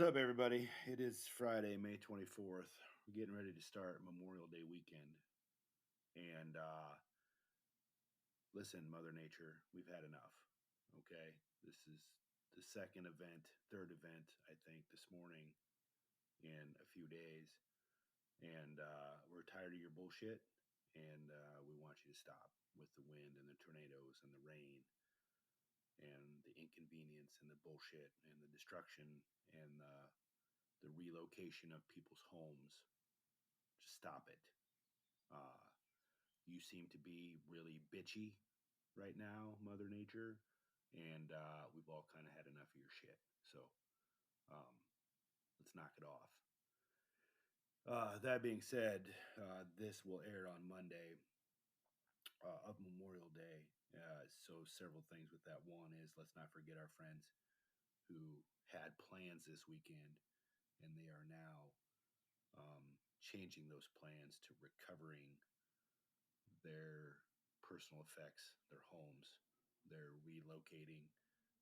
What's up, everybody? It is Friday, May 24th. We're getting ready to start Memorial Day weekend. And listen, Mother Nature, we've had enough. Okay? This is the third event, I think, this morning in a few days. And we're tired of your bullshit. And we want you to stop with the wind and the tornadoes and the rain and the inconvenience and the bullshit and the destruction and the relocation of people's homes. Just stop it. Uh, you seem to be really bitchy right now, Mother Nature, and we've all kind of had enough of your shit. So um, let's knock it off. That being said, this will air on Monday of Memorial Day. So several things with that. One is let's not forget our friends who had plans this weekend, and they are now changing those plans to recovering their personal effects, their homes. They're relocating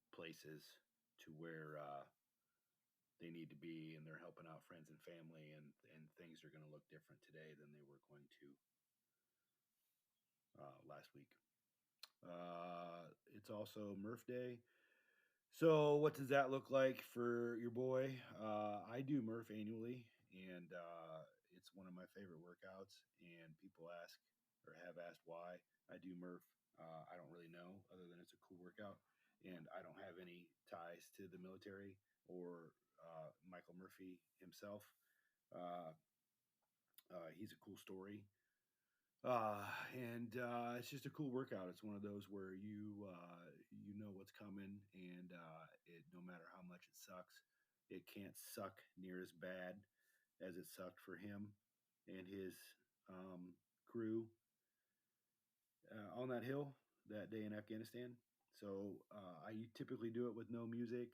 places to where they need to be, and they're helping out friends and family, and things are going to look different today than they were going to last week. It's also Murph Day. So, what does that look like for your boy? I do Murph annually, and it's one of my favorite workouts. And people ask or have asked why I do Murph. I don't really know, other than it's a cool workout, and I don't have any ties to the military or Michael Murphy himself. Uh, he's a cool story, and it's just a cool workout. It's one of those where you know what's coming, and it no matter how much it sucks, it can't suck near as bad as it sucked for him and his crew on that hill that day in Afghanistan. So I typically do it with no music,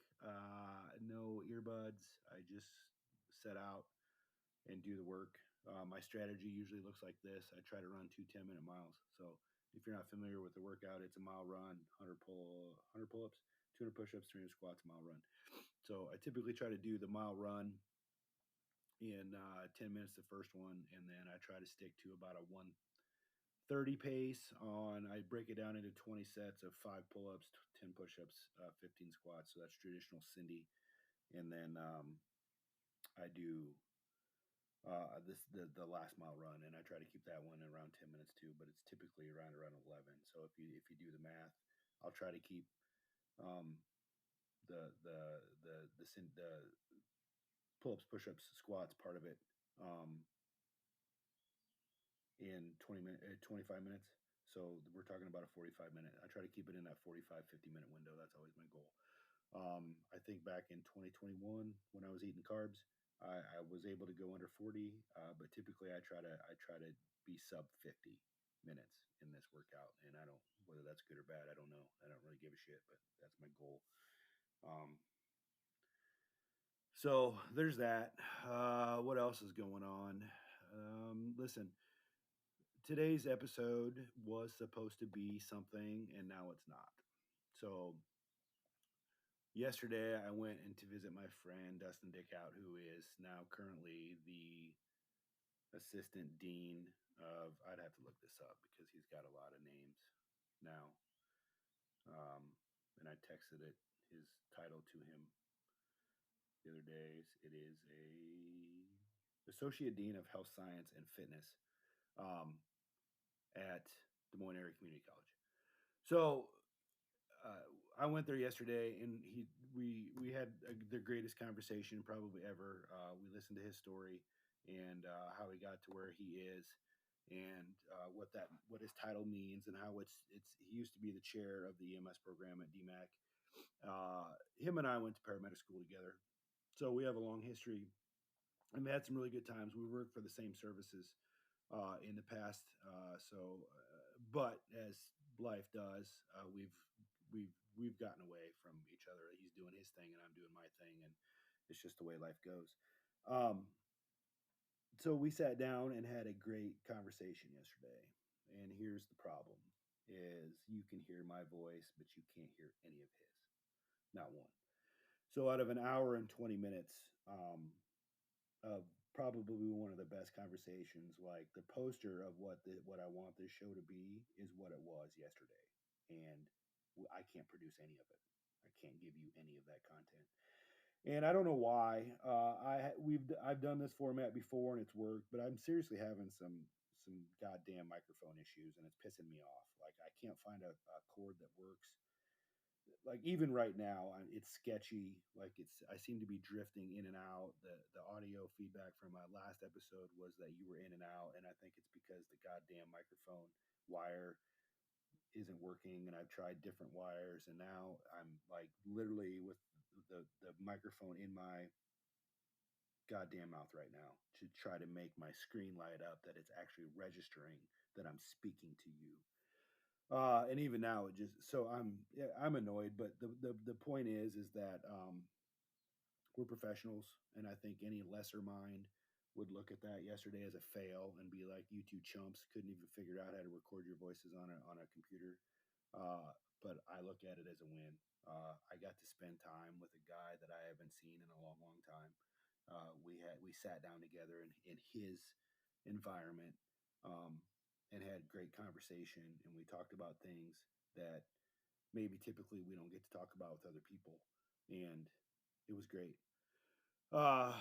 no earbuds. I just set out and do the work. My strategy usually looks like this. I try to run 2 10-minute miles. So if you're not familiar with the workout, it's a mile run, 100 pull-ups, 200 push-ups, 300 squats, a mile run. So I typically try to do the mile run in 10 minutes, the first one, and then I try to stick to about a 130 pace on. I break it down into 20 sets of 5 pull-ups, 10 push-ups, 15 squats. So that's traditional Cindy. And then I do the last mile run, and I try to keep that one around 10 minutes too. But it's typically around 11. So if you do the math, I'll try to keep um, the pull ups, push ups, squats part of it um, in 25 minutes. So we're talking about a 45 minute. I try to keep it in that 45 50 minute window. That's always my goal. I think back in 2021 when I was eating carbs, I was able to go under 40, but typically I try to be sub 50 minutes in this workout, and I don't whether that's good or bad. I don't know. I don't really give a shit, but that's my goal. Um, so there's that. What else is going on? Listen, today's episode was supposed to be something, and now it's not. So yesterday, I went in to visit my friend Dustyn Dickout, who is now currently the assistant dean of. I'd have to look this up because he's got a lot of names now. And I texted his title to him the other days. It is a associate dean of health science and fitness um, at Des Moines Area Community College. So uh, I went there yesterday, and we had the greatest conversation probably ever. We listened to his story and how he got to where he is, and what his title means, and how it's he used to be the chair of the EMS program at DMAC. Him and I went to paramedic school together, so we have a long history, and we had some really good times. We worked for the same services in the past. But as life does, we've gotten away from each other. He's doing his thing, and I'm doing my thing, and it's just the way life goes. Um, so we sat down and had a great conversation yesterday. And here's the problem: is you can hear my voice, but you can't hear any of his, not one. So out of an hour and 20 minutes of probably one of the best conversations, like the poster of what I want this show to be is what it was yesterday, and I can't produce any of it. I can't give you any of that content, and I don't know why. I've done this format before and it's worked, but I'm seriously having some goddamn microphone issues, and it's pissing me off. Like I can't find a chord that works. Like even right now, it's sketchy. Like I seem to be drifting in and out. The audio feedback from my last episode was that you were in and out, and I think it's because the goddamn microphone wire isn't working, and I've tried different wires, and now I'm like literally with the microphone in my goddamn mouth right now to try to make my screen light up that it's actually registering that I'm speaking to you. And even now, it just so I'm annoyed. But the point is that we're professionals, and I think any lesser mind would look at that yesterday as a fail and be like, "You two chumps couldn't even figure out how to record your voices on a computer." Uh, but I look at it as a win. I got to spend time with a guy that I haven't seen in a long, long time. We sat down together in his environment, um, and had great conversation, and we talked about things that maybe typically we don't get to talk about with other people, and it was great. Uh,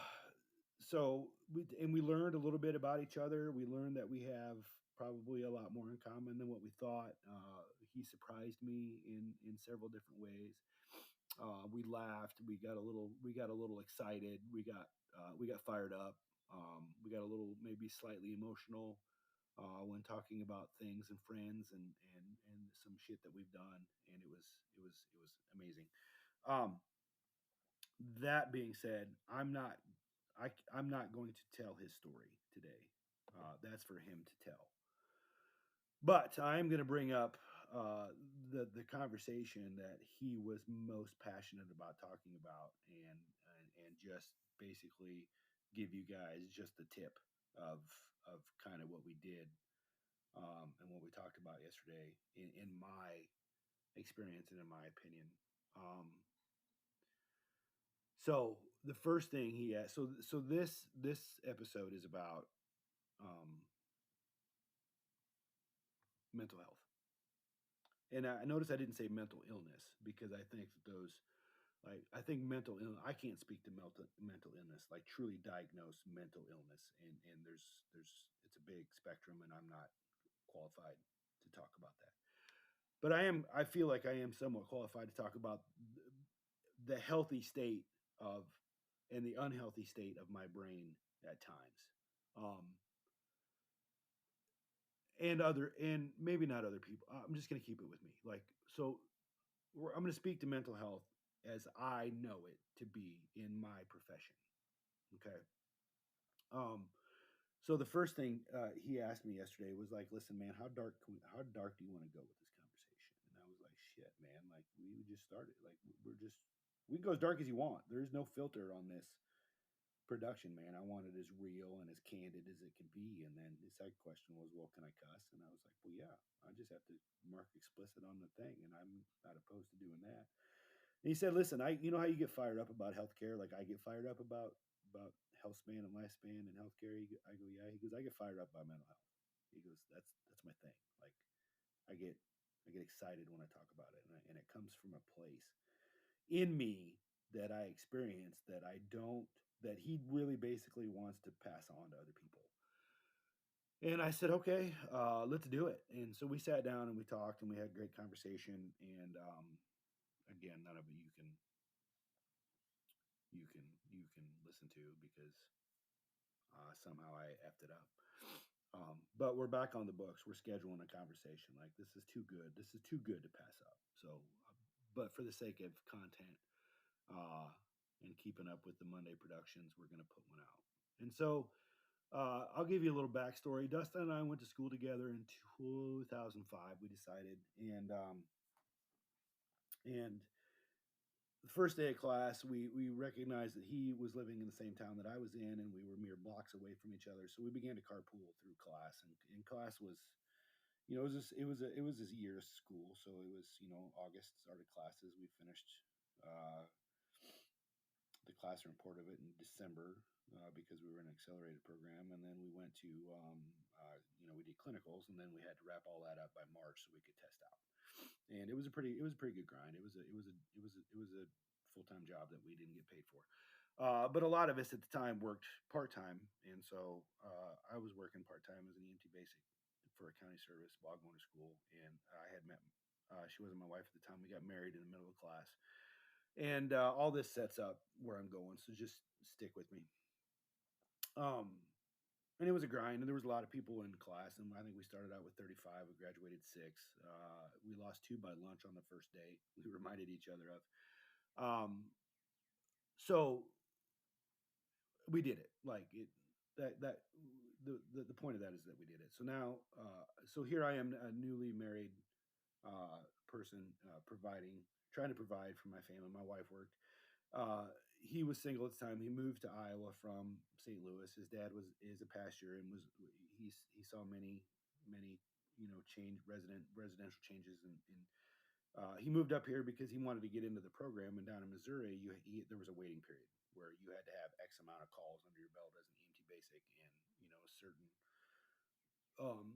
we learned a little bit about each other. We learned that we have probably a lot more in common than what we thought. He surprised me in several different ways. We laughed. We got a little excited. We got fired up. We got a little maybe slightly emotional when talking about things and friends and some shit that we've done, and it was amazing. Um, that being said, I'm not going to tell his story today. That's for him to tell. But I am going to bring up the conversation that he was most passionate about talking about, and just basically give you guys just the tip of kind of what we did, and what we talked about yesterday in my experience and in my opinion. Um, So the first thing he asked, so this episode is about um, mental health, and I noticed I didn't say mental illness because I think that those, like, I think mental illness. I can't speak to mental illness, like truly diagnosed mental illness, and there's it's a big spectrum, and I'm not qualified to talk about that. But I feel like I am somewhat qualified to talk about the healthy state of and the unhealthy state of my brain at times. Um, and maybe not other people. I'm just going to keep it with me. Like, so I'm going to speak to mental health as I know it to be in my profession. Okay. Um, so the first thing he asked me yesterday was like, "Listen, man, how dark do you want to go with this conversation?" And I was like, "Shit, man, like we just started. Like we can go as dark as you want. There's no filter on this production, man. I want it as real and as candid as it can be." And then the second question was, "Well, can I cuss?" And I was like, "Well, yeah, I just have to mark explicit on the thing, and I'm not opposed to doing that." And he said, "Listen, you know how you get fired up about healthcare? Like I get fired up about health span and lifespan and healthcare." I go, "Yeah." He goes, "I get fired up by mental health." He goes, "That's my thing. Like I get I get excited when I talk about it, and it comes from a place in me that I experience that I don't that he really basically wants to pass on to other people." And I said, "Okay, let's do it." And so we sat down and we talked and we had a great conversation. And again, none of it you can listen to because somehow I effed it up. But we're back on the books. We're scheduling a conversation. Like this is too good. This is too good to pass up. So, but for the sake of content, uh, and keeping up with the Monday productions, we're going to put one out. And so I'll give you a little backstory. Dustin and I went to school together in 2005. We decided, and the first day of class, we recognized that he was living in the same town that I was in, and we were mere blocks away from each other. So we began to carpool through class, and class was, it was just, it was his year of school. So it was, August started classes. We finished. Uh, the classroom part of it in December because we were in an accelerated program, and then we went to we did clinicals, and then we had to wrap all that up by March so we could test out. And it was a pretty good grind. It was a full time job that we didn't get paid for. But a lot of us at the time worked part time, and so I was working part time as an EMT basic for a county service while going to school. And I had met. She wasn't my wife at the time. We got married in the middle of class, and all this sets up where I'm going. So just stick with me. Um, and it was a grind, and there was a lot of people in class. And I think we started out with 35. We graduated six. We lost two by lunch on the first day. We reminded each other of. So we did it. Like it. That the point of that is that we did it. So now, so here I am, a newly married person, trying to provide for my family. My wife worked. Uh, he was single at the time. He moved to Iowa from St. Louis. His dad is a pastor and he saw many residential changes and he moved up here because he wanted to get into the program. And down in Missouri, there was a waiting period where you had to have X amount of calls under your belt as an EMT basic, and a certain um,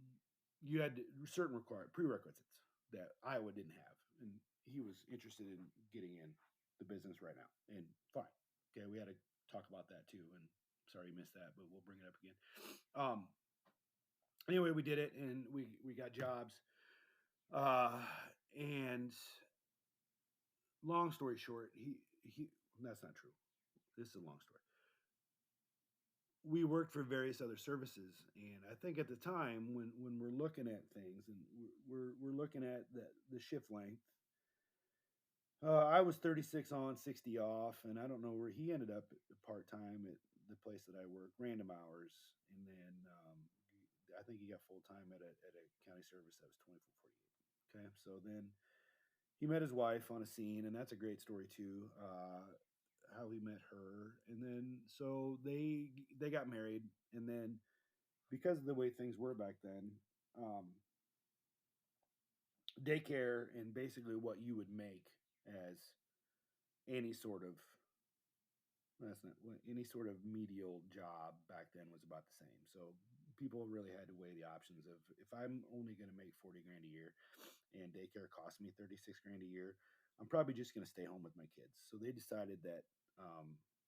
you had certain required prerequisites that Iowa didn't have, and he was interested in getting in the business right now. And fine, okay, we had to talk about that too. And sorry you missed that, but we'll bring it up again. Um, anyway, we did it, and we got jobs. Uh, and long story short, he that's not true. This is a long story. We worked for various other services, and I think at the time when we're looking at things and we're looking at the shift length, I was 36 on, 60 off, and I don't know where he ended up part time at the place that I work, random hours, and then I think he got full time at a county service that was 24/48. Okay, so then he met his wife on a scene, and that's a great story too. How he met her, and then so they got married, and then because of the way things were back then, um, daycare and basically what you would make as any sort of that's not any sort of medial job back then was about the same. So people really had to weigh the options of, if I'm only going to make 40 grand a year and daycare costs me 36 grand a year, I'm probably just going to stay home with my kids. So they decided that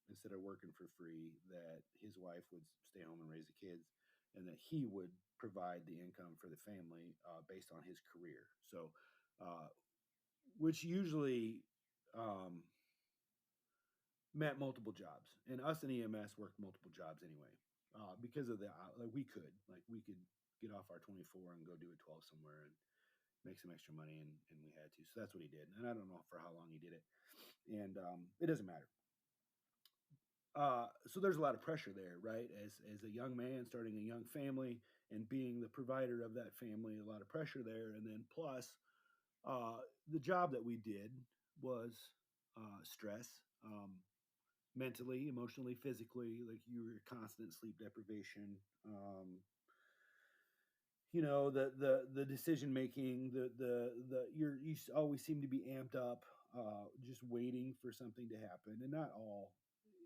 instead of working for free, that his wife would stay home and raise the kids, and that he would provide the income for the family based on his career. So, uh, which usually um, met multiple jobs, and us in EMS worked multiple jobs anyway because of the like we could get off our 24 and go do a 12 somewhere and make some extra money, and we had to. So that's what he did, and I don't know for how long he did it, and it doesn't matter. So there's a lot of pressure there, right? As a young man starting a young family and being the provider of that family, a lot of pressure there, and then plus the job that we did was stress. Mentally, emotionally, physically, like you were constant sleep deprivation. The decision making, you always seem to be amped up, just waiting for something to happen. And not all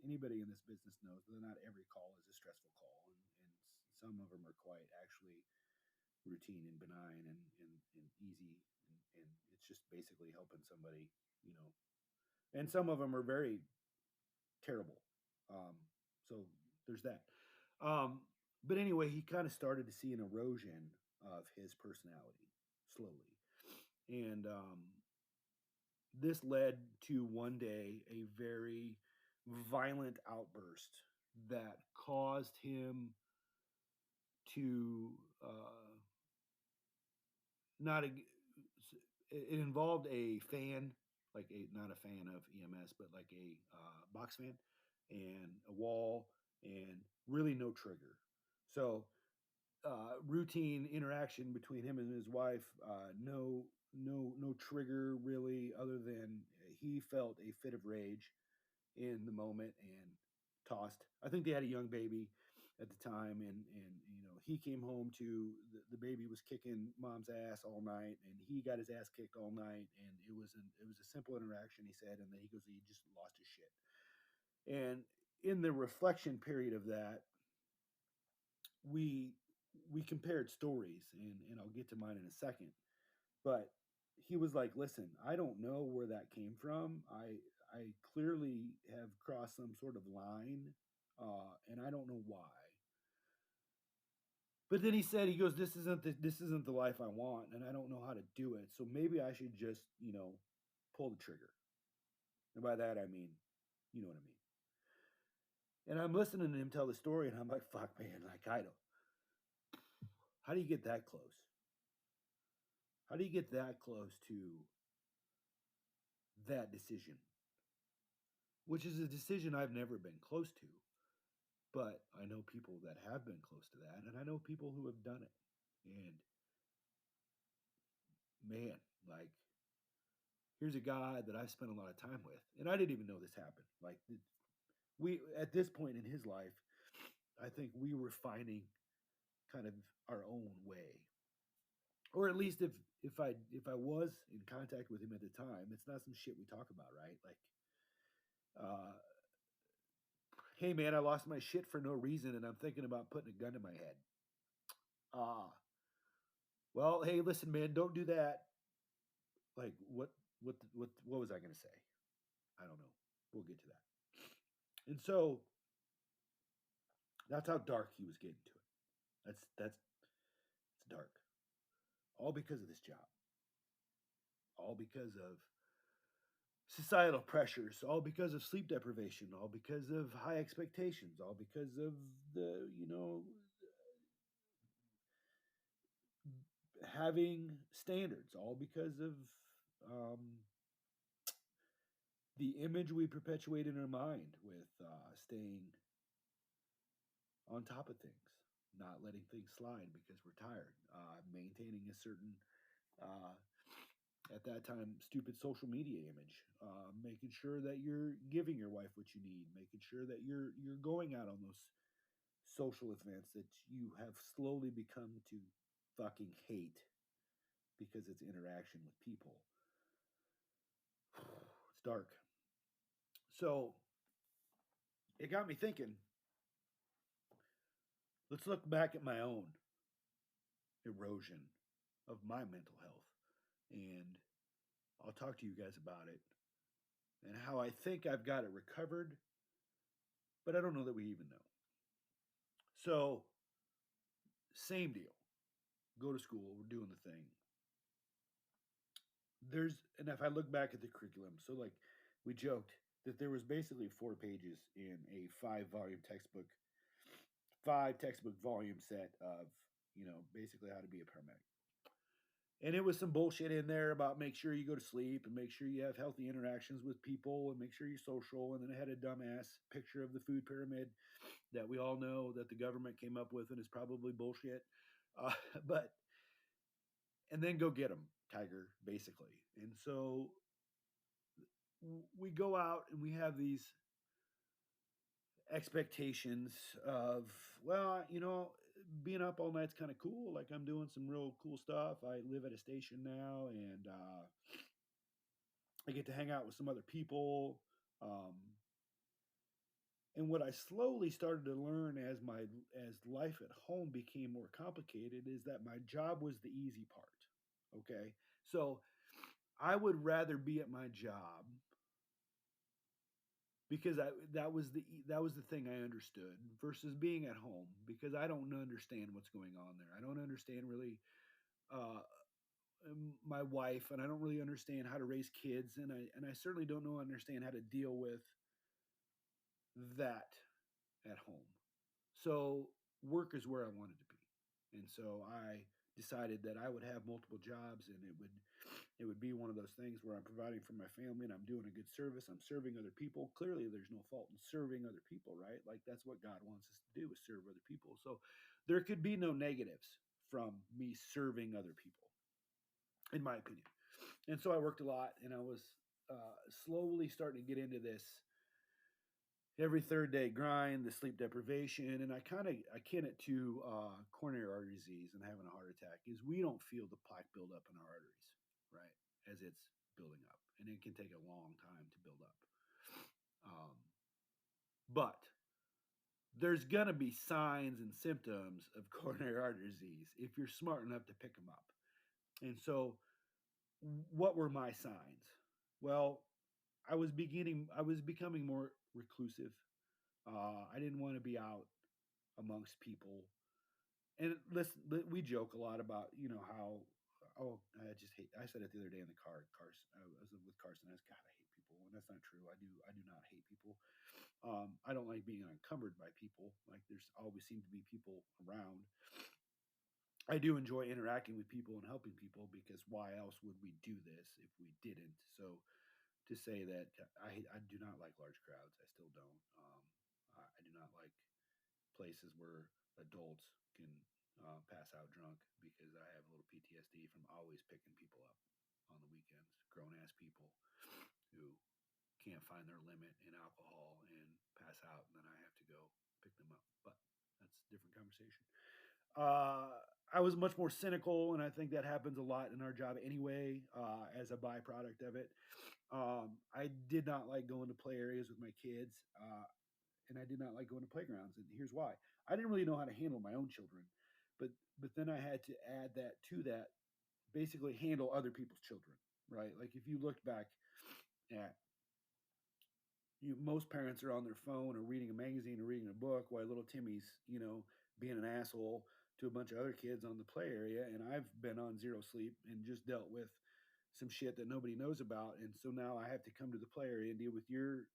anybody in this business knows that not every call is a stressful call, and some of them are quite actually routine and benign and easy, and it's just basically helping somebody, you know. And some of them are very terrible. Um, so there's that. Um, but anyway, he kind of started to see an erosion of his personality slowly. And this led to one day a very violent outburst that caused him to not a, it involved a fan, like a not a fan of EMS, but like a box fan and a wall, and really no trigger. So routine interaction between him and his wife, no trigger really, other than he felt a fit of rage in the moment and tossed. I think they had a young baby at the time, and he came home to the baby was kicking mom's ass all night, and he got his ass kicked all night, and it was a simple interaction, he said, and then he goes, he just lost his shit. And in the reflection period of that, we we compared stories, and I'll get to mine in a second. But he was like, "Listen, I don't know where that came from. I clearly have crossed some sort of line, and I don't know why." But then he said, "He goes, this isn't the life I want, and I don't know how to do it. So maybe I should just, pull the trigger." And by that I mean, you know what I mean. And I'm listening to him tell the story, and I'm like, "Fuck, man! Like, I don't. How do you get that close? How do you get that close to that decision?" Which is a decision I've never been close to, but I know people that have been close to that, and I know people who have done it. And man, like, here's a guy that I've spent a lot of time with, and I didn't even know this happened. Like, we at this point in his life, I think we were finding kind of our own way, or at least if I was in contact with him at the time, it's not some shit we talk about, right? Like, uh, hey man, I lost my shit for no reason, and I'm thinking about putting a gun to my head. Ah, well, hey, listen, man, don't do that. Like, what was I going to say? I don't know. We'll get to that. And so that's how dark he was getting to it. That's it's dark. All because of this job. All because of societal pressures. All because of sleep deprivation. All because of high expectations. All because of the having standards. All because of um, the image we perpetuate in our mind with staying on top of things, not letting things slide because we're tired, maintaining a certain, uh, at that time, stupid social media image, making sure that you're giving your wife what you need, making sure that you're going out on those social events that you have slowly become to fucking hate because it's interaction with people. It's dark. So it got me thinking. Let's look back at my own erosion of my mental health, and I'll talk to you guys about it and how I think I've got it recovered, but I don't know that we even know. So, same deal. Go to school, we're doing the thing. And if I look back at the curriculum, so like we joked that there was basically 4 pages in a 5 volume textbook, 5 textbook volume set of, basically how to be a paramedic. And it was some bullshit in there about make sure you go to sleep and make sure you have healthy interactions with people and make sure you're social. And then it had a dumbass picture of the food pyramid that we all know that the government came up with and is probably bullshit. Uh, but and then go get them, Tiger, basically. And so we go out and we have these expectations of, well, being up all night's kind of cool. Like, I'm doing some real cool stuff. I live at a station now, and I get to hang out with some other people. Um, and what I slowly started to learn as life at home became more complicated is that my job was the easy part. Okay, so I would rather be at my job because that was the thing I understood versus being at home because I don't understand what's going on there. I don't understand really uh, my wife, and I don't really understand how to raise kids, and I certainly don't know understand how to deal with that at home. So work is where I wanted to be. And so I decided that I would have multiple jobs, and it would be one of those things where I'm providing for my family and I'm doing a good service. I'm serving other people. Clearly there's no fault in serving other people, right? Like, that's what God wants us to do, is serve other people. So there could be no negatives from me serving other people, in my opinion. And so I worked a lot, and I was slowly starting to get into this every third day grind, the sleep deprivation, and I kin it to coronary artery disease and having a heart attack. Is we don't feel the plaque build up in our arteries, right, as it's building up, and it can take a long time to build up. Um, But there's going to be signs and symptoms of coronary artery disease if you're smart enough to pick them up. And so, what were my signs? Well, I was becoming more reclusive. I didn't want to be out amongst people. And listen, we joke a lot about, how, oh, I just hate, I said it the other day in the car, Carson, I was with Carson. I was, God, I hate people. And that's not true. I do not hate people. I don't like being encumbered by people. Like there's always seem to be people around. I do enjoy interacting with people and helping people because why else would we do this if we didn't? So to say that I do not like large crowds, I still don't. I do not like places where adults can pass out drunk because I have a little PTSD from always picking people up on the weekends, grown ass people who can't find their limit in alcohol and pass out, and then I have to go pick them up. But that's a different conversation. Uh, I was much more cynical, and I think that happens a lot in our job anyway, as a byproduct of it. I did not like going to play areas with my kids, and I did not like going to playgrounds. And here's why: I didn't really know how to handle my own children, but then I had to add that to that, basically handle other people's children, right? Like if you looked back at most parents are on their phone or reading a magazine or reading a book while little Timmy's, being an asshole to a bunch of other kids on the play area. And I've been on zero sleep and just dealt with some shit that nobody knows about. And so now I have to come to the play area and deal with your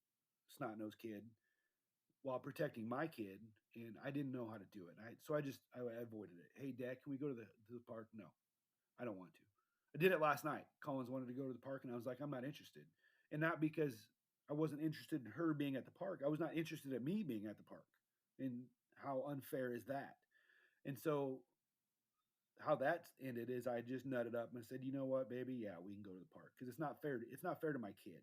snot nosed kid while protecting my kid. And I didn't know how to do it. I avoided it. Hey, Dad, can we go to the park? No, I don't want to. I did it last night. Collins wanted to go to the park, and I was like, I'm not interested. And not because I wasn't interested in her being at the park. I was not interested in me being at the park. And how unfair is that? And so how that ended is I just nutted up and said, you know what, baby, yeah, we can go to the park because it's not fair to my kid.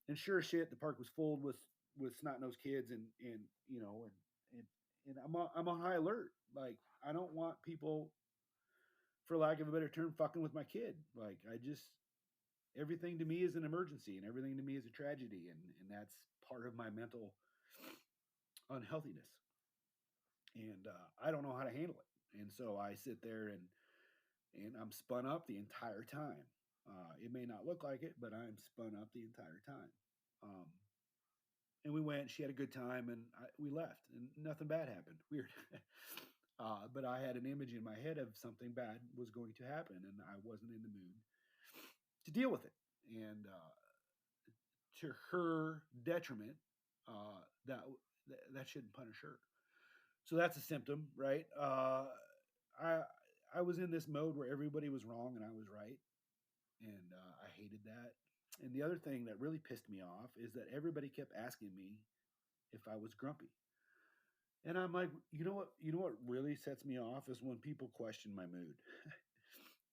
And sure as shit, the park was full with snot nosed kids, and I'm on high alert. Like I don't want people, for lack of a better term, fucking with my kid. Like I just everything to me is an emergency and everything to me is a tragedy, and that's part of my mental unhealthiness. And I don't know how to handle it. And so I sit there and I'm spun up the entire time. It may not look like it, but I'm spun up the entire time. Um, and we went. She had a good time, and we left, and nothing bad happened. Weird. But I had an image in my head of something bad was going to happen, and I wasn't in the mood to deal with it. And to her detriment, that that shouldn't punish her. So that's a symptom, right? I I was in this mode where everybody was wrong and I was right, and I hated that. And the other thing that really pissed me off is that everybody kept asking me if I was grumpy. And I'm like, you know what? You know what really sets me off is when people question my mood.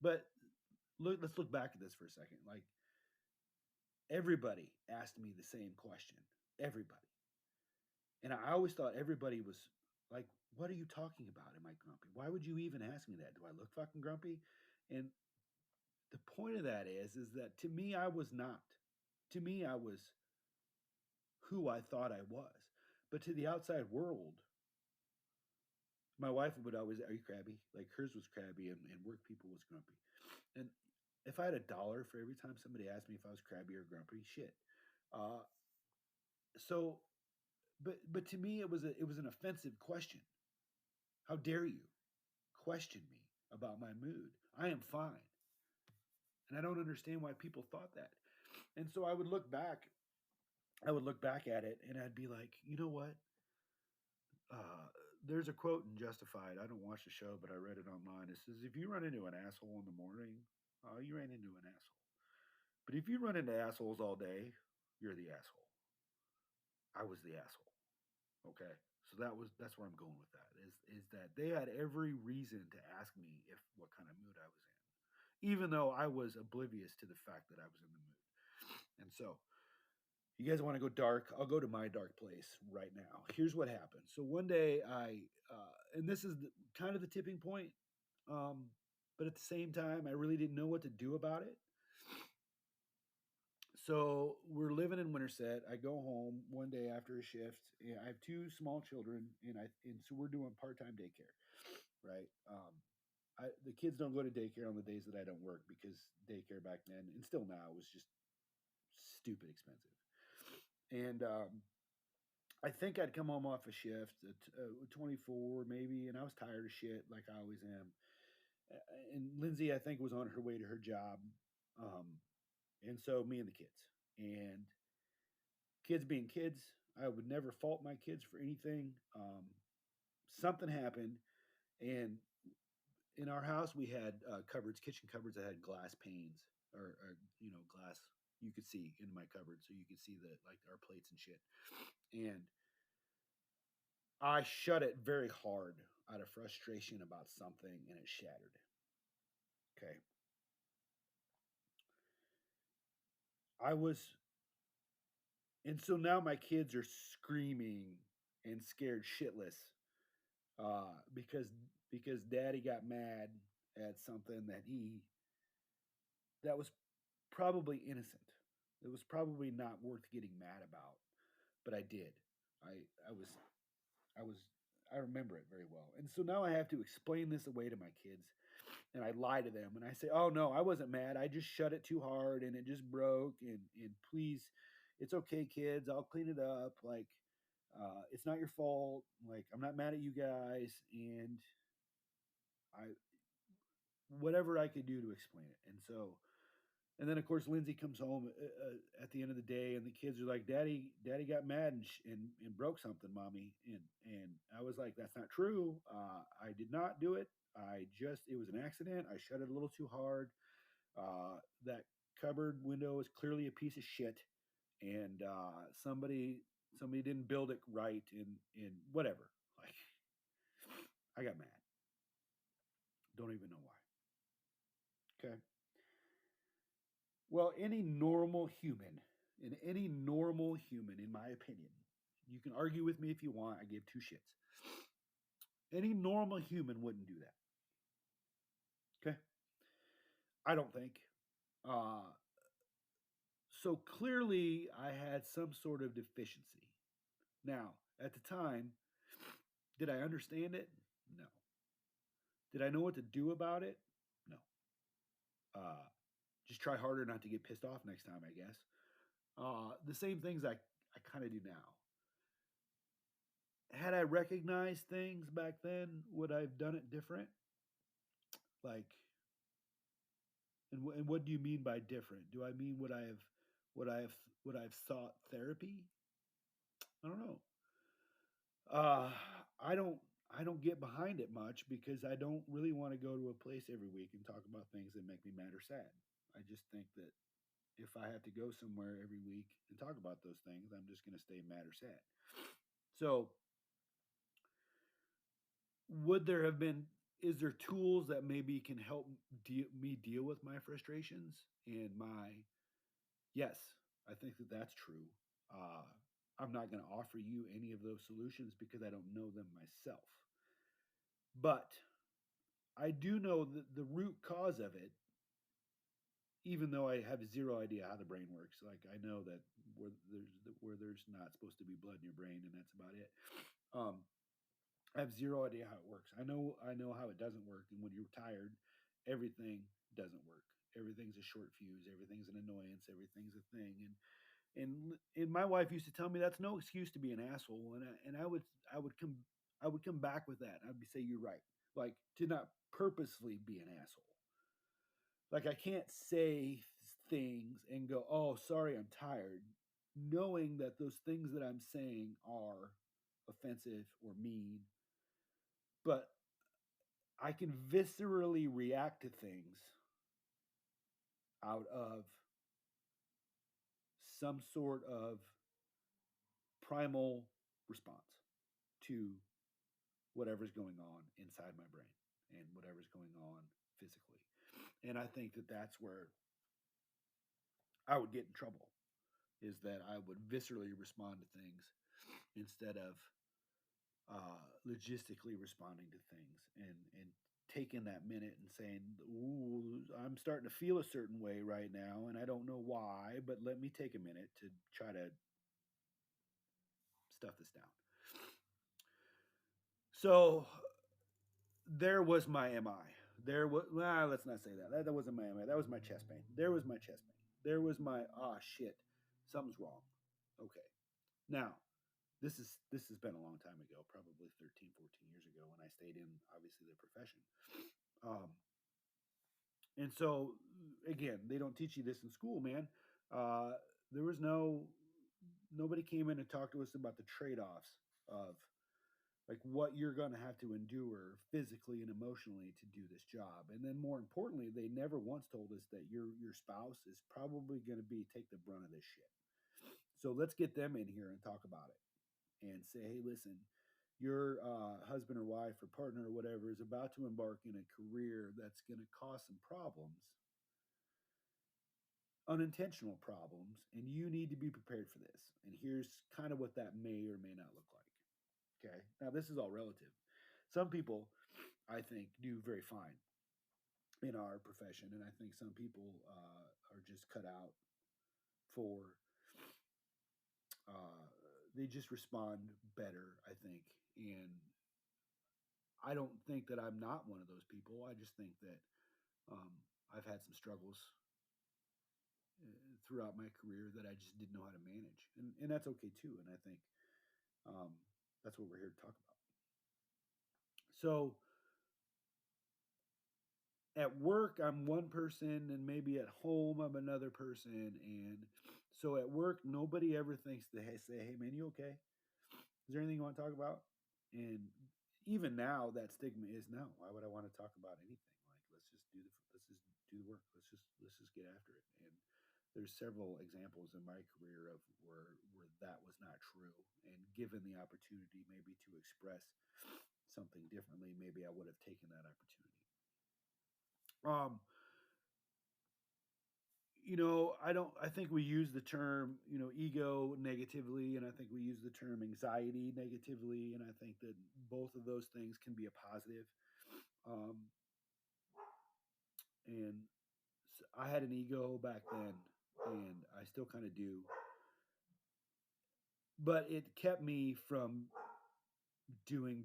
But let's look back at this for a second. Like everybody asked me the same question. Everybody. And I always thought everybody was like, what are you talking about? Am I grumpy? Why would you even ask me that? Do I look fucking grumpy? And the point of that is that to me, I was not. To me, I was who I thought I was. But to the outside world, my wife would always, are you crabby? Like hers was crabby and work people was grumpy. And if I had $1 for every time somebody asked me if I was crabby or grumpy, shit. Uh, so, but to me, it was an offensive question. How dare you question me about my mood? I am fine, and I don't understand why people thought that. And so I would look back at it, and I'd be like, you know what? Uh, there's a quote in Justified. I don't watch the show, but I read it online. It says, "If you run into an asshole in the morning, you ran into an asshole. But if you run into assholes all day, you're the asshole." I was the asshole. Okay. So that's where I'm going with that is that they had every reason to ask me if what kind of mood I was in, even though I was oblivious to the fact that I was in the mood. And so, you guys want to go dark? I'll go to my dark place right now. Here's what happened. So one day and this is kind of the tipping point, but at the same time, I really didn't know what to do about it. So we're living in Winterset. I go home one day after a shift. And I have two small children, and so we're doing part time daycare, right? The kids don't go to daycare on the days that I don't work because daycare back then and still now was just stupid expensive. And I think I'd come home off a shift at 24 maybe, and I was tired of shit like I always am. And Lindsay, I think, was on her way to her job, um, and so me and the kids, and kids being kids, I would never fault my kids for anything. Something happened, and in our house we had cupboards, kitchen cupboards that had glass panes or glass you could see in my cupboard, so you could see the like our plates and shit. And I shut it very hard out of frustration about something, and it shattered. Okay, I was, and so now my kids are screaming and scared shitless because daddy got mad at something that was probably innocent. It was probably not worth getting mad about, but I did. I was I remember it very well. And so now I have to explain this away to my kids, and I lie to them and I say, "Oh no, I wasn't mad. I just shut it too hard and it just broke, and please, it's okay kids. I'll clean it up. Like it's not your fault. Like I'm not mad at you guys, and I whatever I could do to explain it." And then of course Lindsay comes home at the end of the day, and the kids are like, "Daddy got mad and broke something, mommy." And I was like, "That's not true. I did not do it. It was an accident. I shut it a little too hard. That cupboard window is clearly a piece of shit, and somebody didn't build it right, and whatever." Like I got mad. Don't even know why. Okay. Well, any normal human, in my opinion, you can argue with me if you want. I give two shits. Any normal human wouldn't do that. Okay. I don't think. Uh, so clearly, I had some sort of deficiency. Now, at the time, did I understand it? No. Did I know what to do about it? No. Uh, just try harder not to get pissed off next time, I guess. The same things I kind of do now. Had I recognized things back then, would I have done it different? Like, and what do you mean by different? Do I mean would I have sought therapy? I don't know. I don't get behind it much because I don't really want to go to a place every week and talk about things that make me mad or sad. I just think that if I have to go somewhere every week and talk about those things, I'm just going to stay mad or sad. So would there have been is there tools that maybe can help me deal with my frustrations and my yes, I think that that's true. uh, I'm not going to offer you any of those solutions because I don't know them myself, but I do know that the root cause of it, even though I have zero idea how the brain works. Like I know that where there's not supposed to be blood in your brain, and that's about it. um, I have zero idea how it works. I know how it doesn't work, and when you're tired, everything doesn't work. Everything's a short fuse. Everything's an annoyance. Everything's a thing. And my wife used to tell me that's no excuse to be an asshole. And I would come back with that. I'd be say you're right. Like to not purposely be an asshole. Like I can't say things and go, oh, sorry, I'm tired, knowing that those things that I'm saying are offensive or mean, but I can viscerally react to things out of some sort of primal response to whatever's going on inside my brain and whatever's going on physically. And I think that that's where I would get in trouble, is that I would viscerally respond to things instead of logistically responding to things and taking that minute and saying, "Ooh, I'm starting to feel a certain way right now, and I don't know why, but let me take a minute to try to stuff this down." So there was my MI. There was let's not say that. That wasn't my MI. That was my chest pain. There was my chest pain. There was my shit, something's wrong. Okay, now this has been a long time ago, probably 13, 14 years ago when I stayed in obviously the profession. Um, and so again, they don't teach you this in school, man. Uh, there was nobody came in and talked to us about the trade-offs of like what you're going to have to endure physically and emotionally to do this job. And then more importantly, they never once told us that your spouse is probably going to be take the brunt of this shit. So let's get them in here and talk about it and say, hey, listen, your husband or wife or partner or whatever is about to embark in a career that's going to cause some problems, unintentional problems, and you need to be prepared for this. And here's kind of what that may or may not look like. Okay. Now, this is all relative. Some people, I think, do very fine in our profession. And I think some people are just cut out for, uh, they just respond better, I think. And I don't think that I'm not one of those people. I just think that I've had some struggles throughout my career that I just didn't know how to manage. And that's okay too. And I think um, that's what we're here to talk about. So, at work I'm one person and maybe at home I'm another person, and so at work nobody ever thinks to say, hey man, you okay, is there anything you want to talk about? And even now that stigma is, no, why would I want to talk about anything? Like, let's just do the work, let's just get after it. And there's several examples in my career of where that was not true, and given the opportunity maybe to express something differently, maybe I would have taken that opportunity. um I think we use the term, ego negatively, and I think we use the term anxiety negatively, and I think that both of those things can be a positive. Um, and I had an ego back then, and I still kind of do, but it kept me from doing,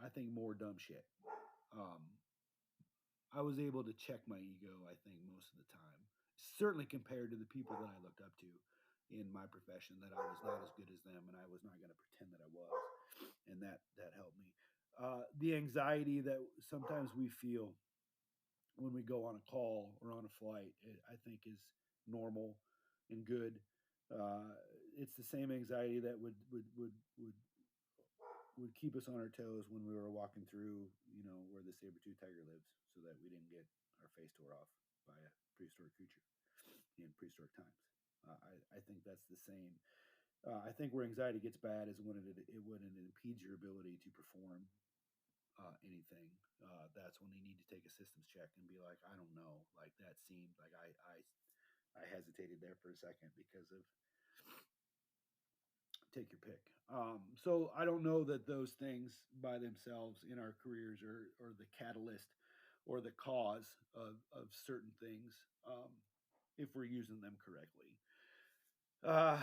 I think, more dumb shit. Um, I was able to check my ego, I think, most of the time. Certainly compared to the people that I looked up to in my profession, that I was not as good as them, and I was not going to pretend that I was, and that helped me. The anxiety that sometimes we feel when we go on a call or on a flight, I think is normal and good. Uh, it's the same anxiety that would keep us on our toes when we were walking through, where the saber-tooth tiger lives, so that we didn't get our face tore off by a prehistoric creature in prehistoric times. I think that's the same. I think where anxiety gets bad is when it impedes your ability to perform anything. That's when you need to take a systems check and be like, I don't know, like that seemed like I hesitated there for a second because of, take your pick. So I don't know that those things by themselves in our careers are the catalyst or the cause of certain things, if we're using them correctly. Uh,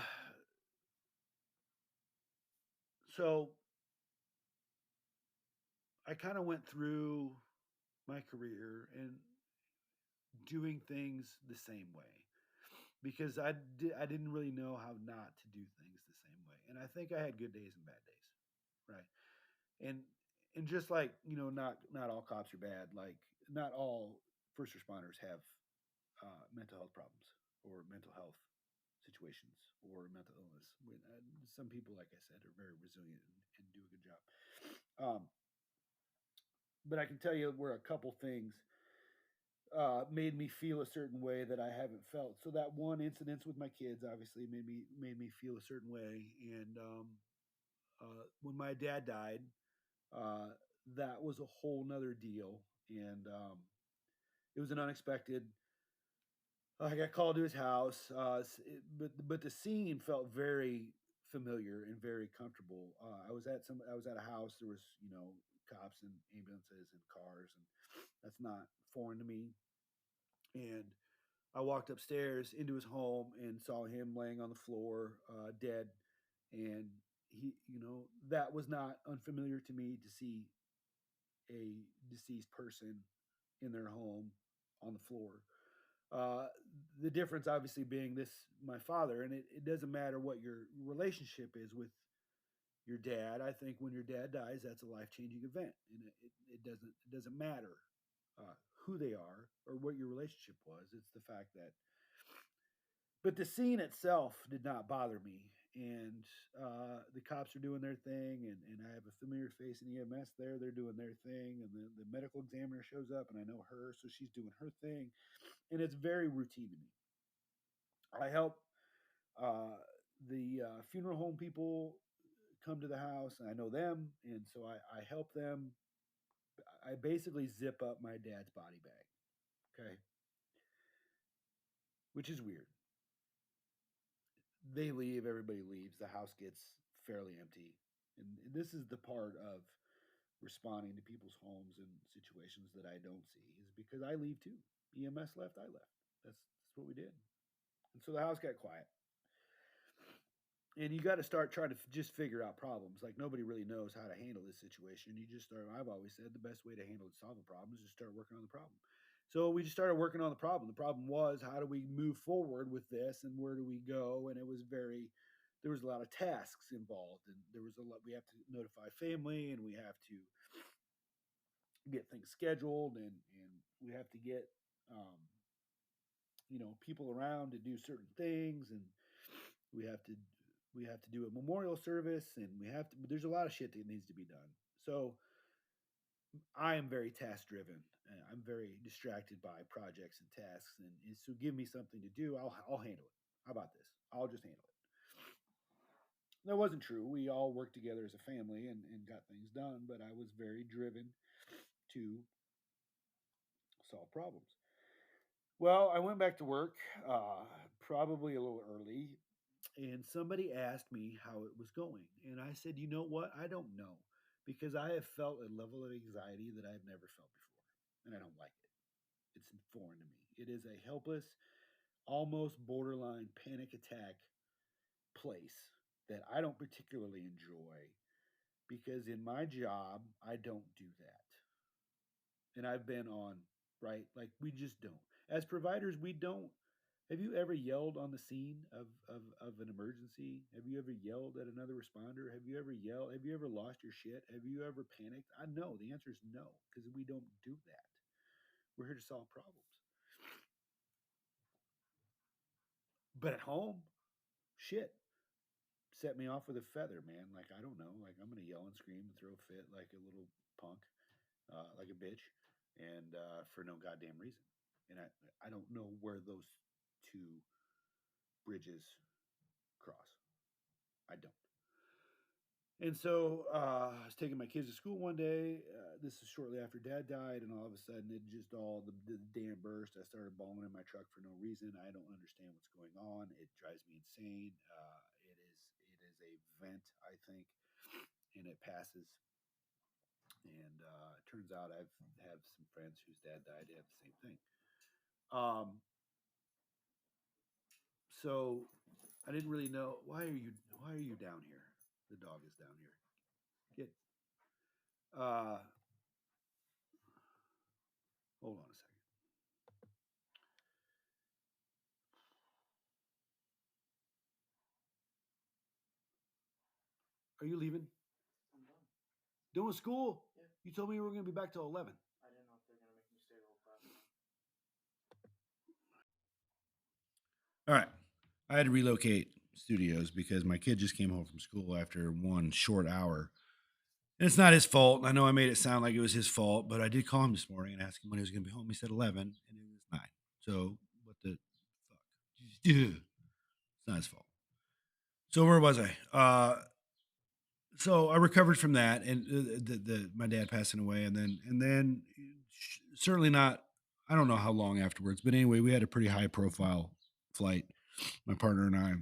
so I kind of went through my career and doing things the same way because I didn't really know how not to do things the same way. And I think I had good days and bad days, right? and and just like, not all cops are bad. Like, not all first responders have mental health problems or mental health situations or mental illness. Some people, like I said, are very resilient and do a good job. Um, but I can tell you where a couple things made me feel a certain way that I haven't felt. So that one incident with my kids obviously made me feel a certain way. And when my dad died, uh, that was a whole nother deal. And it was an unexpected. I got called to his house, but the scene felt very familiar and very comfortable. I was at a house. There was, cops and ambulances and cars, and that's not foreign to me. And I walked upstairs into his home and saw him laying on the floor, dead. And that was not unfamiliar to me to see a deceased person in their home on the floor. Uh, the difference, obviously, being this my father, and it doesn't matter what your relationship is with your dad. I think when your dad dies, that's a life changing event, and it doesn't matter who they are or what your relationship was. It's the fact that, but the scene itself did not bother me. And the cops are doing their thing, and I have a familiar face in EMS there. They're doing their thing, and the medical examiner shows up, and I know her, so she's doing her thing, and it's very routine to me. I help uh, the funeral home people come to the house, and I know them, and so I help them. I basically zip up my dad's body bag, okay, which is weird. They leave, everybody leaves, the house gets fairly empty, and this is the part of responding to people's homes and situations that I don't see is because I leave too. EMS left, I left. That's what we did, and so the house got quiet. And you got to start trying to just figure out problems. Like nobody really knows how to handle this situation. You just start. I've always said the best way to handle and solve a problem is just start working on the problem. So we just started working on the problem. The problem was how do we move forward with this, and where do we go? And it was very. There was a lot of tasks involved, and there was a lot. We have to notify family, and we have to get things scheduled, and we have to get um, people around to do certain things, and we have to we have to do a memorial service, and we have to there's a lot of shit that needs to be done. So I am very task driven. I'm very distracted by projects and tasks, and so give me something to do, I'll handle it. How about this? I'll just handle it. That wasn't true. We all worked together as a family, and got things done, but I was very driven to solve problems. Well, I went back to work, probably a little early, and somebody asked me how it was going. And I said, you know what? I don't know because I have felt a level of anxiety that I've never felt before, and I don't like it. It's foreign to me. It is a helpless, almost borderline panic attack place that I don't particularly enjoy because in my job, I don't do that. And I've been on, right? Like we just don't. As providers, we don't. Have you ever yelled on the scene of an emergency? Have you ever yelled at another responder? Have you ever yelled? Have you ever lost your shit? Have you ever panicked? I know the answer is no, because we don't do that. We're here to solve problems. But at home, shit, set me off with a feather, man. Like I don't know, like I'm gonna yell and scream and throw a fit like a little punk, like a bitch, and for no goddamn reason. And I don't know where those two bridges cross. I don't. And so I was taking my kids to school one day. This is shortly after Dad died, and all of a sudden, it just all the dam burst. I started bawling in my truck for no reason. I don't understand what's going on. It drives me insane. It is a vent, I think, and it passes. And it turns out I've have some friends whose dad died. They have the same thing. Um, so I didn't really know why are you down here? The dog is down here. Get uh, hold on a second. Are you leaving? I'm done. Doing school? Yeah. You told me you were going to be back till 11. I didn't know if they were gonna make me stay the whole class. All right. I had to relocate studios because my kid just came home from school after one short hour. And it's not his fault. I know I made it sound like it was his fault, but I did call him this morning and ask him when he was going to be home. He said 11, and it was 9. So, what the fuck? It's not his fault. So, where was I? So I recovered from that, and my dad passing away, and then certainly not. I don't know how long afterwards, but anyway, we had a pretty high profile flight, my partner and I,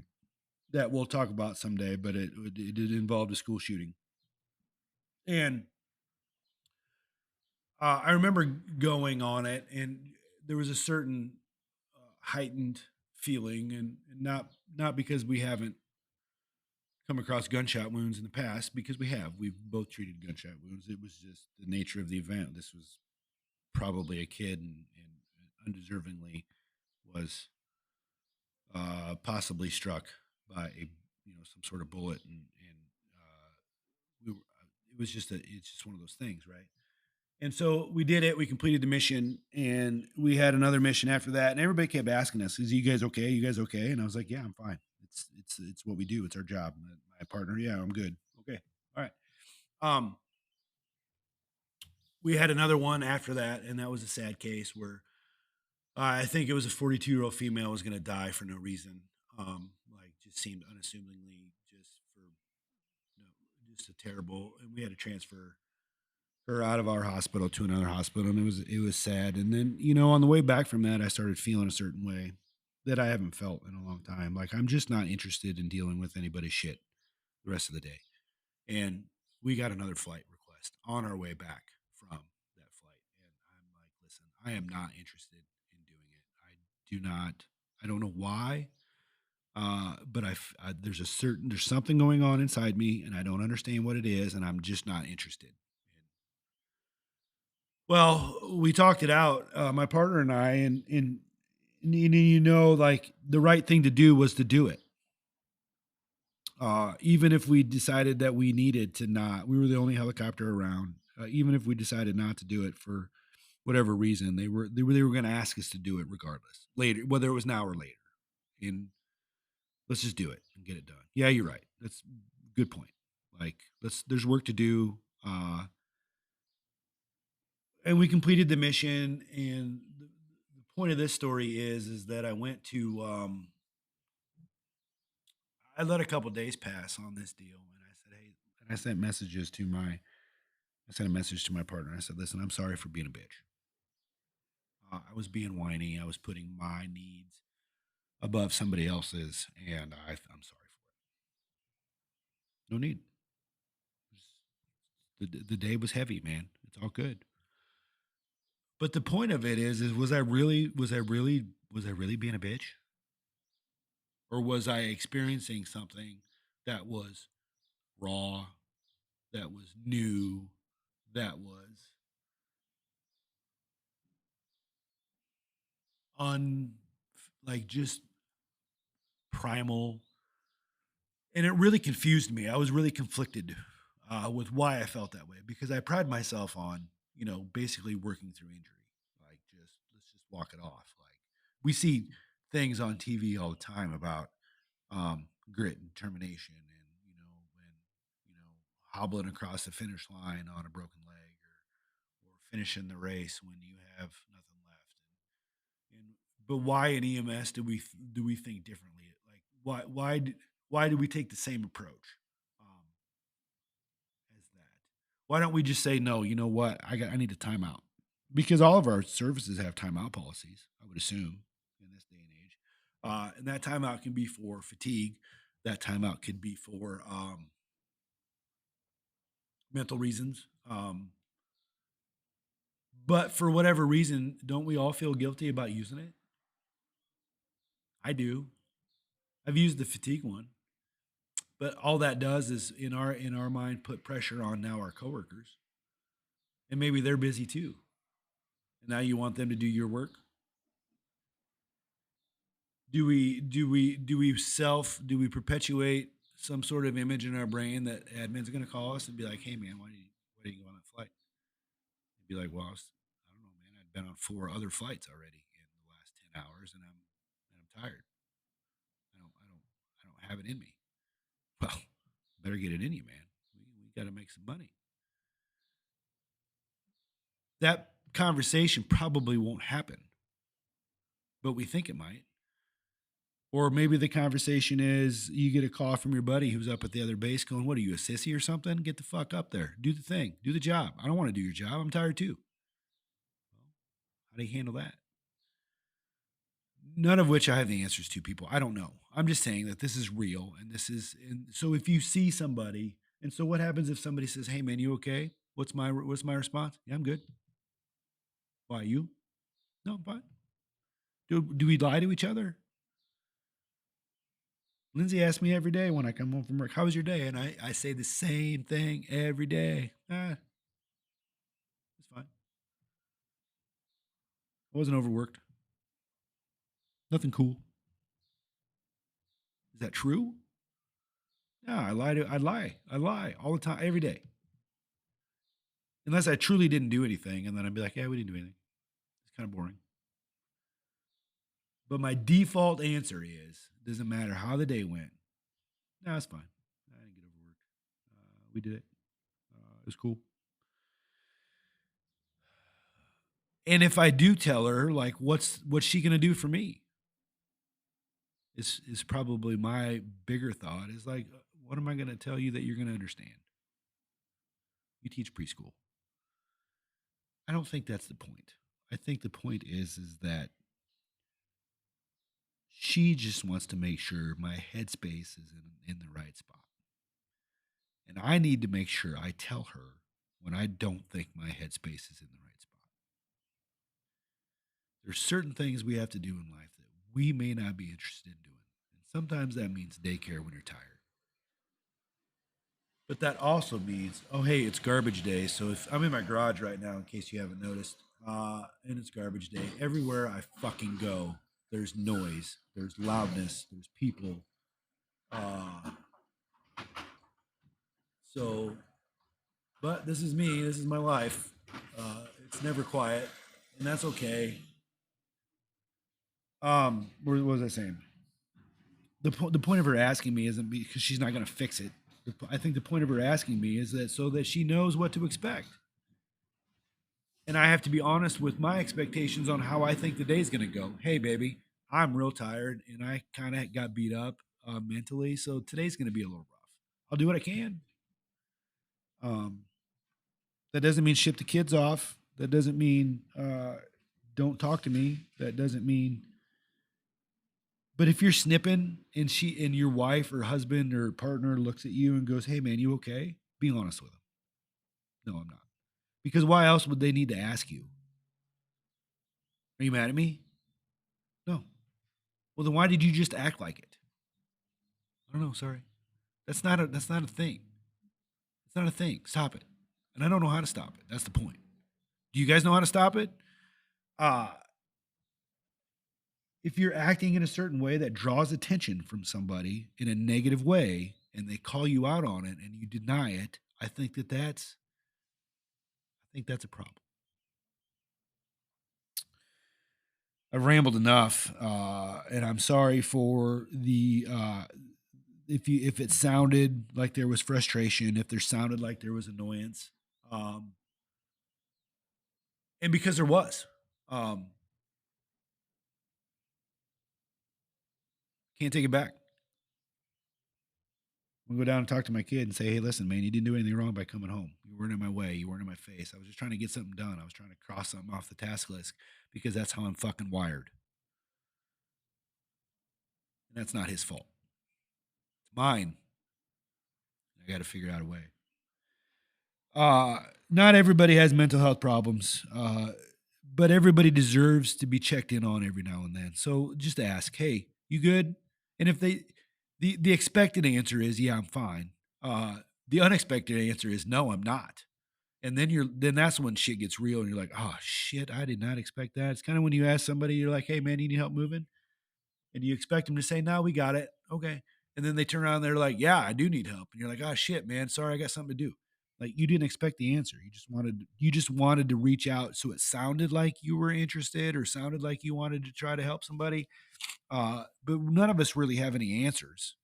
that we'll talk about someday. But it involved a school shooting, and I remember going on it, and there was a certain heightened feeling, and not because we haven't come across gunshot wounds in the past, because we have. We've both treated gunshot wounds. It was just the nature of the event. This was probably a kid, and undeservingly was possibly struck by a some sort of bullet, and we were, it was just it's just one of those things, right? And so we did it. We completed the mission, and we had another mission after that. And everybody kept asking us, "Is you guys okay? You guys okay?" And I was like, "Yeah, I'm fine. It's what we do. It's our job." My partner, "Yeah, I'm good. Okay, all right." Um, we had another one after that, and that was a sad case where I think it was a 42-year-old female was going to die for no reason. Like just seemed unassumingly just for just a terrible. And we had to transfer her out of our hospital to another hospital, and it was sad. And then on the way back from that, I started feeling a certain way that I haven't felt in a long time. Like I'm just not interested in dealing with anybody's shit the rest of the day. And we got another flight request on our way back from that flight, and I'm like, listen, I am not interested in doing it. I don't know why. But there's something going on inside me, and I don't understand what it is, and I'm just not interested. Well, we talked it out, my partner and I, and like the right thing to do was to do it. Even if we decided that we needed to not, we were the only helicopter around. Even if we decided not to do it for whatever reason, they were going to ask us to do it regardless later, whether it was now or later. And let's just do it and get it done. Yeah, you're right. That's a good point. Like there's work to do. And we completed the mission. And the point of this story is that I went to I let a couple days pass on this deal, and I said, hey, and I sent a message to my partner. I said, listen, I'm sorry for being a bitch. I was being whiny. I was putting my needs above somebody else's, and I'm sorry for it. No need. The day was heavy, man. It's all good. But the point of it is was I really being a bitch? Or was I experiencing something that was raw, that was new, that was un like just primal, and it really confused me. I was really conflicted with why I felt that way, because I pride myself on basically working through injury. Like just let's just walk it off. Like we see things on TV all the time about grit and determination, and when hobbling across the finish line on a broken leg, or finishing the race when you have nothing left. And but why in EMS do we think differently? Like why do we take the same approach as that? Why don't we just say no? You know what? I need a timeout, because all of our services have timeout policies. I would assume in this day and age, and that timeout can be for fatigue. That timeout could be for mental reasons. But for whatever reason, don't we all feel guilty about using it? I do. I've used the fatigue one. But all that does is in our mind put pressure on now our coworkers. And maybe they're busy too. And now you want them to do your work? Do we perpetuate some sort of image in our brain that admin's going to call us and be like, "Hey man, why didn't you go on that flight?" And be like, "Well, I don't know, man. I've been on 4 other flights already in the last 10 hours, and I'm tired. I don't have it in me." Well, better get it in you, man. We got to make some money. That conversation probably won't happen, but we think it might. Or maybe the conversation is you get a call from your buddy who's up at the other base going, "What are you, a sissy or something? Get the fuck up there. Do the thing. Do the job. I don't want to do your job. I'm tired too." Well, how do you handle that? None of which I have the answers to, people. I don't know. I'm just saying that this is real, and so if you see somebody, and so what happens if somebody says, "Hey man, you okay?" What's my response? "Yeah, I'm good." Why you? No, I'm fine. Do we lie to each other? Lindsay asks me every day when I come home from work, how was your day? And I say the same thing every day. It's fine. I wasn't overworked. Nothing cool. Is that true? Yeah, I lie all the time, every day. Unless I truly didn't do anything, and then I'd be like, yeah, we didn't do anything. It's kind of boring. But my default answer is, doesn't matter how the day went. No, it's fine. I didn't get overworked. We did it. It was cool. And if I do tell her, like, what's she gonna do for me? Is probably my bigger thought. Is like, what am I gonna tell you that you're gonna understand? You teach preschool. I don't think that's the point. I think the point is that she just wants to make sure my headspace is in the right spot. And I need to make sure I tell her when I don't think my headspace is in the right spot. There's certain things we have to do in life that we may not be interested in doing. And sometimes that means daycare when you're tired. But that also means, oh, hey, it's garbage day. So if I'm in my garage right now, in case you haven't noticed, and it's garbage day, everywhere I fucking go, there's noise, there's loudness, there's people. Uh, so, but this is me. This is my life. It's never quiet, and that's okay. What was I saying? The point of her asking me isn't because she's not going to fix it. I think the point of her asking me is that so that she knows what to expect. And I have to be honest with my expectations on how I think the day's going to go. Hey, baby, I'm real tired and I kind of got beat up mentally. So today's going to be a little rough. I'll do what I can. Um, that doesn't mean ship the kids off. That doesn't mean don't talk to me. That doesn't mean. But if you're snipping and your wife or husband or partner looks at you and goes, "Hey, man, you okay?" Be honest with them. No, I'm not. Because why else would they need to ask you? Are you mad at me? No. Well, then why did you just act like it? I don't know. Sorry. That's not a thing. It's not a thing. Stop it. And I don't know how to stop it. That's the point. Do you guys know how to stop it? Uh if you're acting in a certain way that draws attention from somebody in a negative way and they call you out on it and you deny it, I think that's a problem. I've rambled enough, and I'm sorry for the if it sounded like there was frustration, if there sounded like there was annoyance, um, and because there was, um, can't take it back. I'm gonna go down and talk to my kid and say, "Hey, listen, man, you didn't do anything wrong by coming home. You weren't in my way. You weren't in my face. I was just trying to get something done. I was trying to cross something off the task list because that's how I'm fucking wired, and that's not his fault. It's mine. I got to figure out a way." Uh, Not everybody has mental health problems, but everybody deserves to be checked in on every now and then. So just ask, "Hey, you good?" And if the expected answer is, "Yeah, I'm fine." The unexpected answer is, "No, I'm not." And then that's when shit gets real, and you're like, "Oh shit, I did not expect that." It's kind of when you ask somebody, you're like, "Hey man, you need help moving?" And you expect them to say, "No, we got it." Okay. And then they turn around and they're like, "Yeah, I do need help." And you're like, "Oh shit, man, sorry, I got something to do." Like you didn't expect the answer. You just wanted to reach out so it sounded like you were interested or sounded like you wanted to try to help somebody. But none of us really have any answers.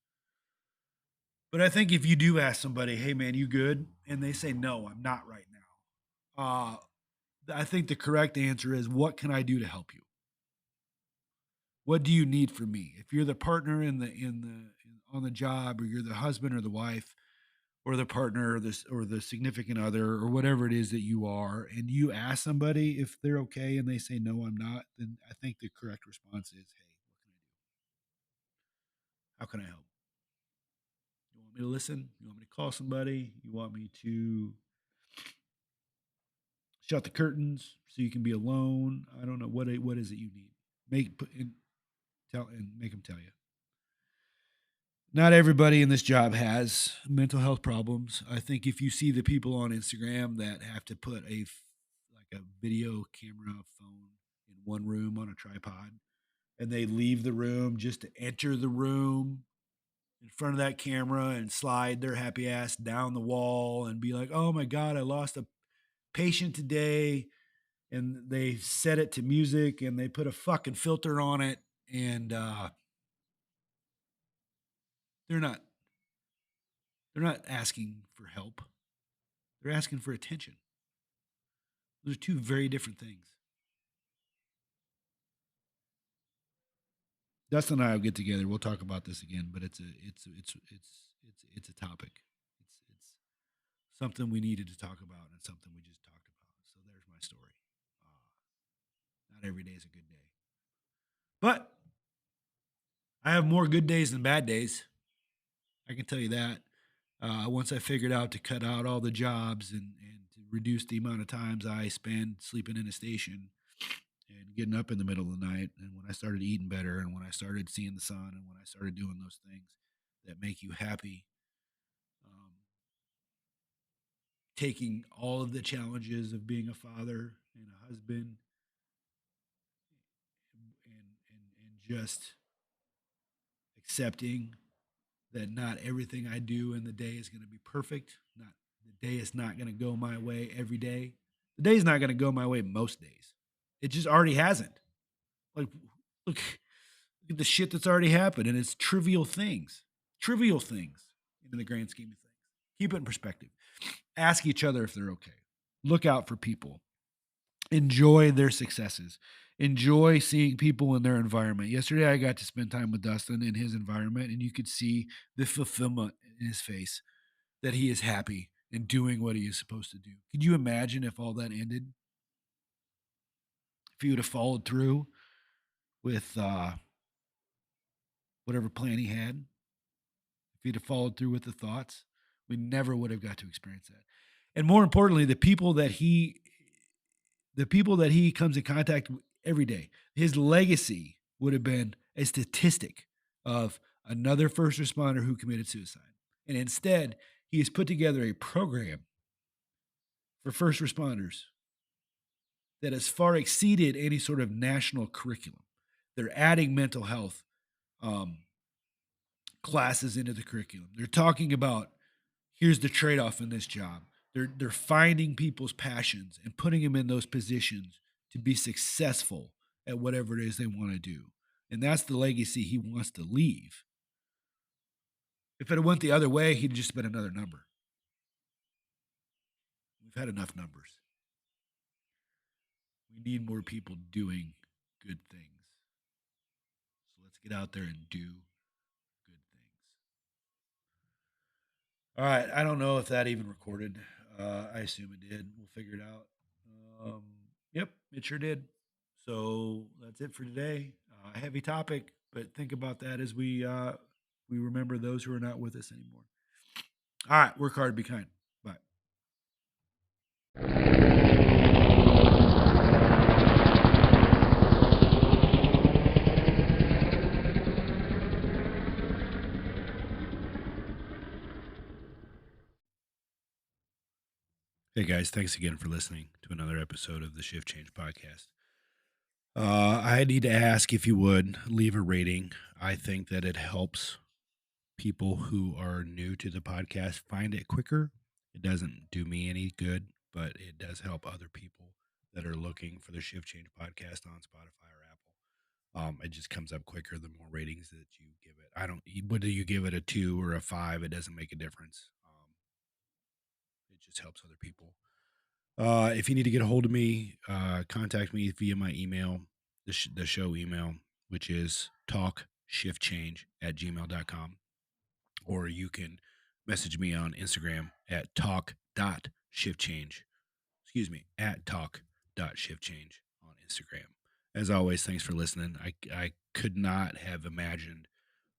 But I think if you do ask somebody, "Hey man, you good?" and they say, "No, I'm not right now." I think the correct answer is, "What can I do to help you? What do you need from me?" If you're the partner on the job, or you're the husband or the wife, or the partner, or the significant other, or whatever it is that you are, and you ask somebody if they're okay, and they say, "No, I'm not," then I think the correct response is, "Hey, what can I do? How can I help? You want me to listen? You want me to call somebody? You want me to shut the curtains so you can be alone. I don't know what is it you need. Make them tell you. Not everybody in this job has mental health problems. I think if you see the people on Instagram that have to put a video camera phone in one room on a tripod, and they leave the room just to enter the room in front of that camera and slide their happy ass down the wall and be like, "Oh my god, I lost a patient today," and they set it to music and they put a fucking filter on it, and they're not asking for help. They're asking for attention. Those are two very different things. Dustin and I will get together. We'll talk about this again, but it's a topic. It's something we needed to talk about and something we just talked about. So there's my story. Not every day is a good day, but I have more good days than bad days. I can tell you that. Once I figured out to cut out all the jobs and to reduce the amount of times I spend sleeping in a station and getting up in the middle of the night, and when I started eating better, and when I started seeing the sun, and when I started doing those things that make you happy, taking all of the challenges of being a father and a husband, and just accepting that not everything I do in the day is going to be perfect. Not the day is not going to go my way every day. The day is not going to go my way most days. It just already hasn't. Like, look at the shit that's already happened, and it's trivial things in the grand scheme of things. Keep it in perspective. Ask each other if they're okay. Look out for people. Enjoy their successes. Enjoy seeing people in their environment. Yesterday, I got to spend time with Dustyn in his environment, and you could see the fulfillment in his face that he is happy and doing what he is supposed to do. Could you imagine if all that ended? If he would have followed through with whatever plan he had, if he'd have followed through with the thoughts, we never would have got to experience that. And more importantly, the people that he comes in contact with every day, his legacy would have been a statistic of another first responder who committed suicide. And instead, he has put together a program for first responders that has far exceeded any sort of national curriculum. They're adding mental health classes into the curriculum. They're talking about, here's the trade-off in this job. They're finding people's passions and putting them in those positions to be successful at whatever it is they want to do. And that's the legacy he wants to leave. If it went the other way, he'd just been another number. We've had enough numbers. We need more people doing good things. So let's get out there and do good things. All right. I don't know if that even recorded. I assume it did. We'll figure it out. Yep, it sure did. So that's it for today. Heavy topic, but think about that as we remember those who are not with us anymore. All right, work hard, be kind. Bye. Hey guys, thanks again for listening to another episode of the Shift Change Podcast. I need to ask if you would leave a rating. I think that it helps people who are new to the podcast find it quicker. It doesn't do me any good, but it does help other people that are looking for the Shift Change Podcast on Spotify or Apple. It just comes up quicker the more ratings that you give it. Whether you give it a 2 or a 5, it doesn't make a difference. It just helps other people. If you need to get a hold of me, contact me via my email, the show email, which is talkshiftchange@gmail.com. Or you can message me on Instagram at talk.shiftchange. Excuse me, at talk.shiftchange on Instagram. As always, thanks for listening. I could not have imagined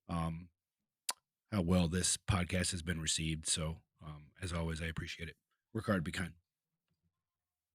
how well this podcast has been received. So, as always, I appreciate it. Work hard, be kind.